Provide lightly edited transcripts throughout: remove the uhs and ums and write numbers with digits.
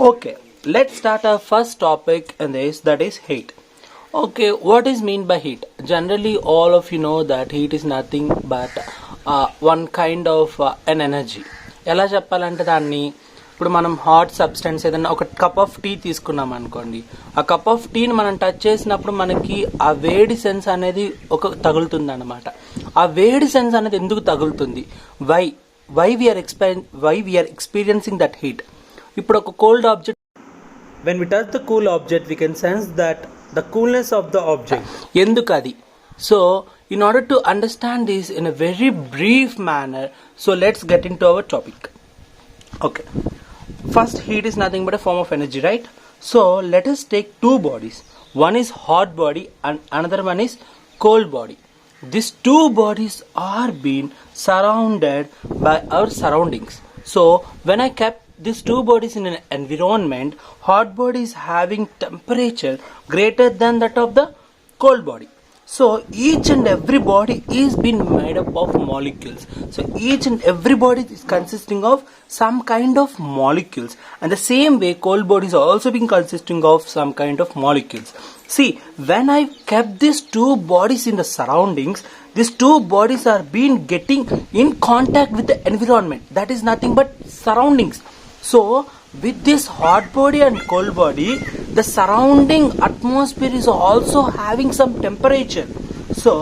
Okay, let's start our first topic in this, that is heat. Okay, what is mean by heat? Generally, all of you know that heat is nothing but one kind of an energy. ఎలా చెప్పాలంటే దాన్ని ఇప్పుడు మనం hot substance ఏదైనా ఒక cup of tea తీసుకున్నాం అనుకోండి, ఆ కప్ ఆఫ్ టీని మనం టచ్ చేసినప్పుడు మనకి ఆ వేడి సెన్స్ అనేది ఒక తగులుతుంది అనమాట. ఆ వేడి సెన్స్ అనేది ఎందుకు తగులుతుంది? Why we are experiencing that heat. ఇప్పుడు ఒక cold object, when we touch the cool object we can sense that the coolness of the object. ఎందుకు అది? So in order to understand this in a very brief manner, so let's get into our topic. Okay, first, heat is nothing but a form of energy, right? So let us take two bodies. One is hot body and another one is cold body. These two bodies are being surrounded by our surroundings. So when I kept these two bodies in an environment, hot body is having temperature greater than that of the cold body. So each and every body is being made up of molecules. So each and every body is consisting of some kind of molecules, and the same way cold body is also being consisting of some kind of molecules. See, when I kept these two bodies in the surroundings, these two bodies are being getting in contact with the environment, that is nothing but surroundings. So with this hot body and cold body, the surrounding atmosphere is also having some temperature. So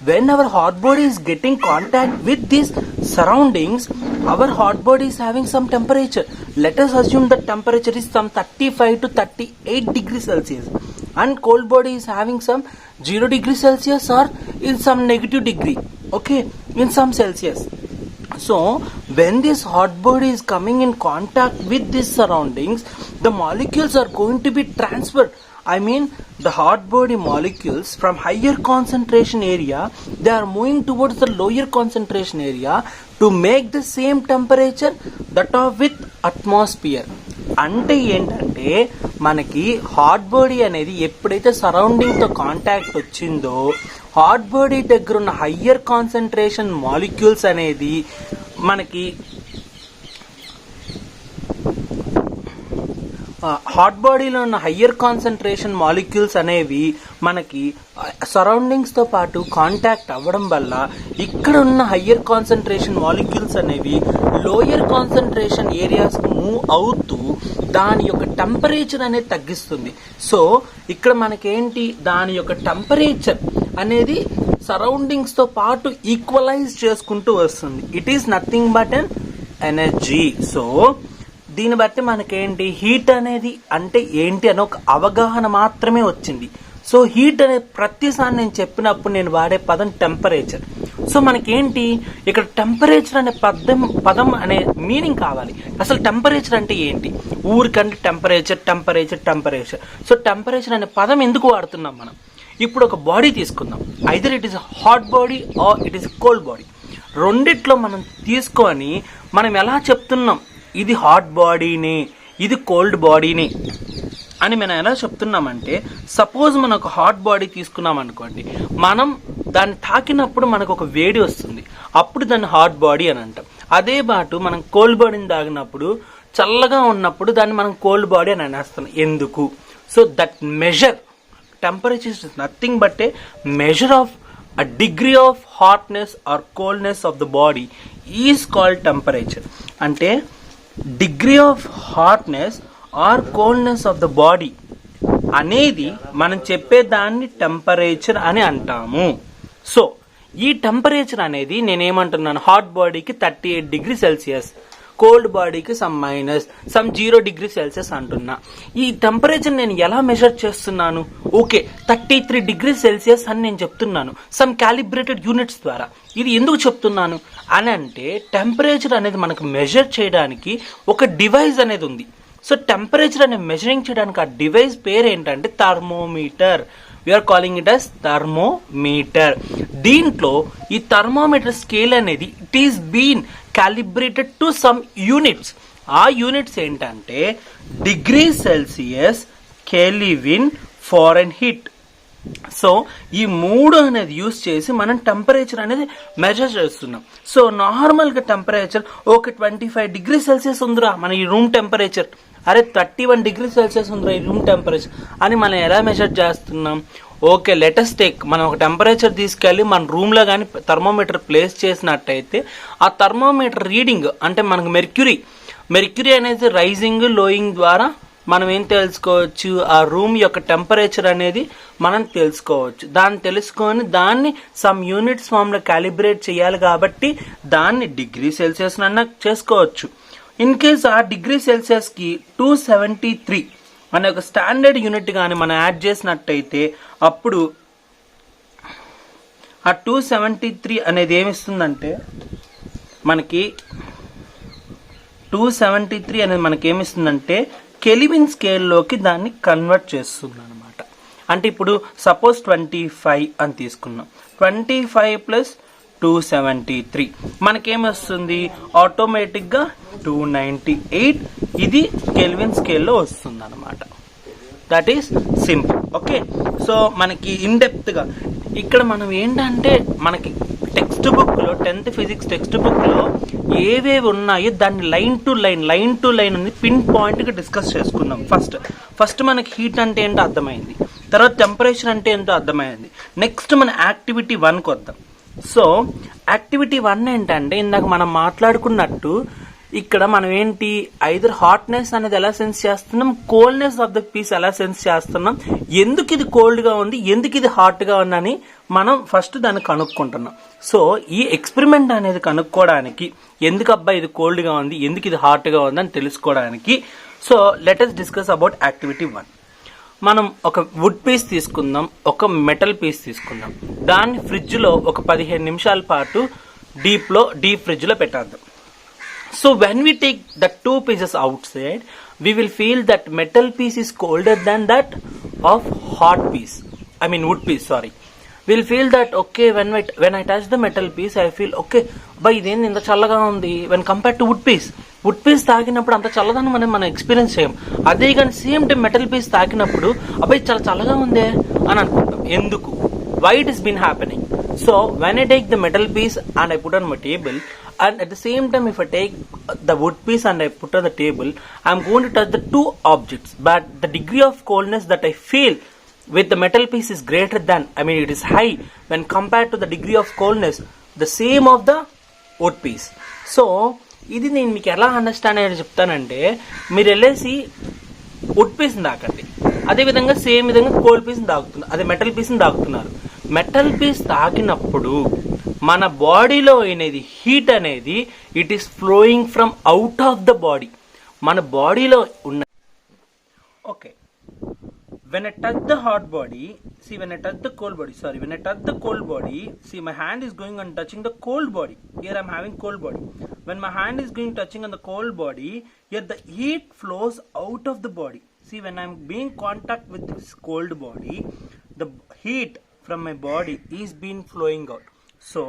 when our hot body is getting contact with these surroundings, our hot body is having some temperature. Let us assume the temperature is some 35 to 38 degrees Celsius, and cold body is having some 0 degrees Celsius or in some negative degree, okay, in some Celsius. So when this hot body is coming in contact with these surroundings, the molecules are going to be transferred. I mean, the hot body molecules from higher concentration area, they are moving towards the lower concentration area to make the same temperature that of with atmosphere. అంటే ఏంటంటే మనకి hot body అనేది ఎప్పుడైతే surrounding తో contact వచ్చిందో, hot body దగ్గర ఉన్న higher concentration molecules అనేది మనకి హాట్ బాడీలో ఉన్న హయ్యర్ కాన్సన్ట్రేషన్ మాలిక్యూల్స్ అనేవి మనకి సరౌండింగ్స్ తో పాటు కాంటాక్ట్ అవ్వడం వల్ల ఇక్కడ ఉన్న హయ్యర్ కాన్సన్ట్రేషన్ మాలిక్యూల్స్ అనేవి లోయర్ కాన్సన్ట్రేషన్ ఏరియాస్ కు మూవ్ అవుతూ దాని యొక్క టెంపరేచర్ అనేది తగ్గిస్తుంది. సో ఇక్కడ మనకేంటి, దాని యొక్క టెంపరేచర్ అనేది సరౌండింగ్స్ తో పాటు ఈక్వలైజ్ చేసుకుంటూ వస్తుంది. It is nothing but an energy. So దీన్ని బట్టి మనకేంటి, హీట్ అనేది అంటే ఏంటి అని ఒక అవగాహన మాత్రమే వచ్చింది. సో హీట్ అనే ప్రతిసారి నేను చెప్పినప్పుడు నేను వాడే పదం టెంపరేచర్. సో మనకేంటి ఇక్కడ టెంపరేచర్ అనే పదం అనే మీనింగ్ కావాలి. అసలు టెంపరేచర్ అంటే ఏంటి? ఊరికంటే టెంపరేచర్. సో టెంపరేచర్ అనే పదం ఎందుకు వాడుతున్నాం మనం? ఇప్పుడు ఒక బాడీ తీసుకుందాం, either it is hot body or it is cold body. రెండిట్లో మనం తీసుకొని మనం ఎలా చెప్తున్నాం, ఇది హాట్ బాడీని, ఇది కోల్డ్ బాడీని అని మనం ఎలా చెప్తున్నామంటే, సపోజ్ మనం ఒక హాట్ బాడీ తీసుకున్నాం అనుకోండి, మనం దాన్ని తాకినప్పుడు మనకు ఒక వేడి వస్తుంది, అప్పుడు దాన్ని హాట్ బాడీ అని అంటాం. అదే బాటు మనం కోల్డ్ బాడీని తాగినప్పుడు చల్లగా ఉన్నప్పుడు దాన్ని మనం కోల్డ్ బాడీ అని అనేస్తాం. ఎందుకు? So that measure temperature is nothing but a measure of a degree of hotness or coldness of the body is called temperature. అంటే degree of hotness or coldness of the body అనేది మనం చెప్పేదాన్ని temperature అని అంటాము. So ఈ temperature అనేది నేనేమంటున్నాను, hot బాడీకి 38 degree Celsius, cold బాడీకి సమ్ -some 0 డిగ్రీ సెల్సియస్ అంటున్నా. ఈ టెంపరేచర్ నేను ఎలా మెజర్ చేస్తున్నాను? ఓకే, 33 డిగ్రీ సెల్సియస్ అని నేను చెప్తున్నాను సమ్ క్యాలిబ్రేటెడ్ యూనిట్స్ ద్వారా. ఇది ఎందుకు చెప్తున్నాను అని అంటే, టెంపరేచర్ అనేది మనకు మెజర్ చేయడానికి ఒక డివైస్ అనేది ఉంది. సో టెంపరేచర్ అనే మెజరింగ్ చేయడానికి ఆ డివైస్ పేరు ఏంటంటే thermometer. We're calling it as thermometer. దీంట్లో ఈ థర్మోమీటర్ స్కేల్ అనేది it is been calibrated to some units. ఆ యూనిట్స్ ఏంటంటే degree Celsius, Kelvin, Fahrenheit. So ఈ మూడు అనేది యూజ్ చేసి మనం టెంపరేచర్ అనేది మెజర్ చేస్తున్నాం. సో నార్మల్ గా టెంపరేచర్ ఒక 25 డిగ్రీ సెల్సియస్ ఉందిరా మన ఈ రూమ్ టెంపరేచర్ అరే 31 డిగ్రీ సెల్సియస్ ఉంది ఈ రూమ్ టెంపరేచర్ అని మనం ఎలా మెజర్ చేస్తున్నాం? ఓకే, లెటెస్ట్ టేక్ మనం ఒక టెంపరేచర్ తీసుకెళ్ళి మన రూమ్లో కానీ థర్మోమీటర్ ప్లేస్ చేసినట్టయితే ఆ థర్మోమీటర్ రీడింగ్ అంటే మనకు మెర్క్యూరీ అనేది రైజింగ్ లోయింగ్ ద్వారా మనం ఏం తెలుసుకోవచ్చు, ఆ రూమ్ యొక్క టెంపరేచర్ అనేది మనం తెలుసుకోవచ్చు. దాన్ని తెలుసుకొని దాన్ని సమ్ యూనిట్స్ ఫామ్లో క్యాలిబ్రేట్ చేయాలి కాబట్టి దాన్ని డిగ్రీ సెల్సియస్ అన్న చేసుకోవచ్చు. ఇన్ కేస్ ఆ డిగ్రీ సెల్సియస్కి 273 అనే ఒక స్టాండర్డ్ యూనిట్ కానీ మనం యాడ్ చేసినట్టయితే అప్పుడు ఆ 273 అనేది ఏమిస్తుందంటే మనకి 273 అనేది మనకి ఏమిస్తుందంటే కెల్విన్ స్కేల్లోకి దాన్ని కన్వర్ట్ చేస్తుంది అనమాట. అంటే ఇప్పుడు సపోజ్ 25 అని తీసుకున్నాం, 25 ప్లస్ 273 మనకేమొస్తుంది? ఆటోమేటిక్గా 298 ఇది కెల్విన్ స్కేల్లో వస్తుంది అనమాట. That is simple. Okay, so మనకి ఇన్డెప్త్గా ఇక్కడ మనం ఏంటంటే మనకి టెక్స్ట్ బుక్లో 10th ఫిజిక్స్ టెక్స్ట్ బుక్లో ఏవేవి ఉన్నాయో దాన్ని లైన్ టు లైన్ అని పిన్ పాయింట్గా డిస్కస్ చేసుకుందాం. ఫస్ట్ మనకి హీట్ అంటే ఏంటో అర్థమైంది, తర్వాత టెంపరేచర్ అంటే ఏంటో అర్థమైంది. నెక్స్ట్ మన యాక్టివిటీ 1కి వద్దాం. సో యాక్టివిటీ 1 ఏంటంటే ఇందాక మనం మాట్లాడుకున్నట్టు ఇక్కడ మనం ఏంటి ఐదర్ హాట్నెస్ అనేది ఎలా సెన్స్ చేస్తున్నాం, కోల్డ్నెస్ ఆఫ్ ద పీస్ ఎలా సెన్స్ చేస్తున్నాం, ఎందుకు ఇది కోల్డ్గా ఉంది, ఎందుకు ఇది హాట్గా ఉందని మనం ఫస్ట్ దాన్ని కనుక్కుంటున్నాం. సో ఈ ఎక్స్పెరిమెంట్ అనేది కనుక్కోవడానికి ఎందుకు అబ్బాయి ఇది కోల్డ్గా ఉంది, ఎందుకు ఇది హాట్గా ఉంది అని తెలుసుకోవడానికి so let us discuss about activity 1. మనం ఒక వుడ్ పీస్ తీసుకుందాం, ఒక మెటల్ పీస్ తీసుకుందాం, దాన్ని ఫ్రిడ్జ్లో ఒక 15 నిమిషాల పాటు డీప్ ఫ్రిడ్జ్లో పెట్టేద్దాం. So when we take the two pieces outside, we will feel that metal piece is colder than that of wood piece, sorry. We'll feel that, okay, when I touch the metal piece, I feel, okay, by then ఇంత చల్లగా ఉంది when compared to wood piece తాకినప్పుడు అంత చల్లదాన్ని మనం experience చేయం. అదే కానీ same time metal piece తాకినప్పుడు అబ్బాయి చాలా చల్లగా ఉందే అని అనుకుంటాం. ఎందుకు? Why it has been happening? So when I take the metal piece and I put on my table, and at the same time if I take the wood piece and I put on the table, I am going to touch the two objects, but the degree of coldness that I feel with the metal piece is greater than, it is high when compared to the degree of coldness the same of the wood piece. So ఇది నేను మీకు ఎలా understand అయ్యేది చెప్తానంటే, మీరు వెళ్ళేసి would పీస్ని తాకండి, అదేవిధంగా సేమ్ విధంగా కోల్డ్ పీస్ని తాగుతున్నారు, అదే మెటల్ పీస్ని తాగుతున్నారు. మెటల్ పీస్ తాకినప్పుడు మన బాడీలో అనేది హీట్ అనేది it is flowing from out of the body, మన బాడీలో ఉన్న. Okay, when I touch the hot body, when I touch the cold body, see my hand is going on touching the cold body. Here I am having cold body. When my hand is going touching on the cold body, here the heat flows out of the body. See, when I am being contact with this cold body, the heat from my body is being flowing out. So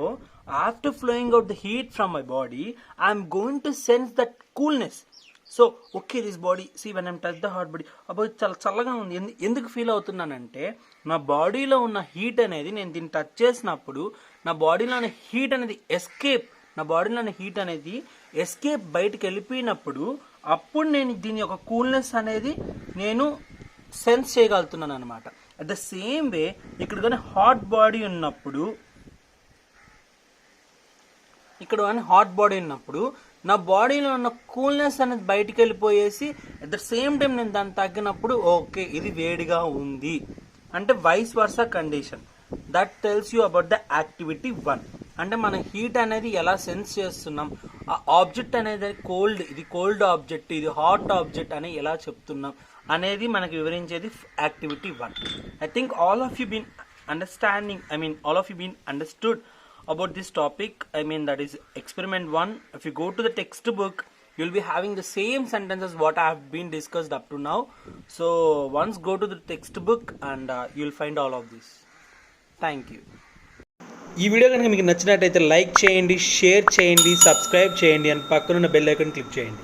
after flowing out the heat from my body, I am going to sense that coolness. So okay, this body see when I'm touch the hot body, అప్పుడు చాలా చల్లగా ఉంది. ఎందుకు feel అవుతున్నానంటే నా బాడీలో ఉన్న heat అనేది నేను దీన్ని టచ్ చేసినప్పుడు నా బాడీలో ఉన్న హీట్ అనేది ఎస్కేప్ బయటకు వెళ్ళిపోయినప్పుడు అప్పుడు నేను దీని యొక్క కూల్నెస్ అనేది నేను సెన్స్ చేయగలుగుతున్నాను అనమాట. అట్ ద సేమ్ వే ఇక్కడ కానీ హాట్ బాడీ ఉన్నప్పుడు నా బాడీలో ఉన్న కూల్నెస్ అనేది బయటికి వెళ్ళిపోయేసి అట్ ద సేమ్ టైం నేను దాన్ని తగ్గినప్పుడు ఓకే ఇది వేడిగా ఉంది అంటే vice versa condition. That tells you about the activity 1. అంటే మన హీట్ అనేది ఎలా సెన్స్ చేస్తున్నాం, ఆ ఆబ్జెక్ట్ అనేది ఇది కోల్డ్ ఆబ్జెక్ట్, ఇది హాట్ ఆబ్జెక్ట్ అని ఎలా చెప్తున్నాం అనేది మనకి వివరించేది activity 1. I think all of you been understood about this topic. That is experiment 1. If you go to the textbook, you'll be having the same sentences what I have been discussed up to now. So once go to the textbook and you'll find all of this. Thank you. ఈ video కనుక మీకు నచ్చినట్టయితే like చేయండి, share చేయండి, subscribe చేయండి and పక్కనున్న bell icon click చేయండి.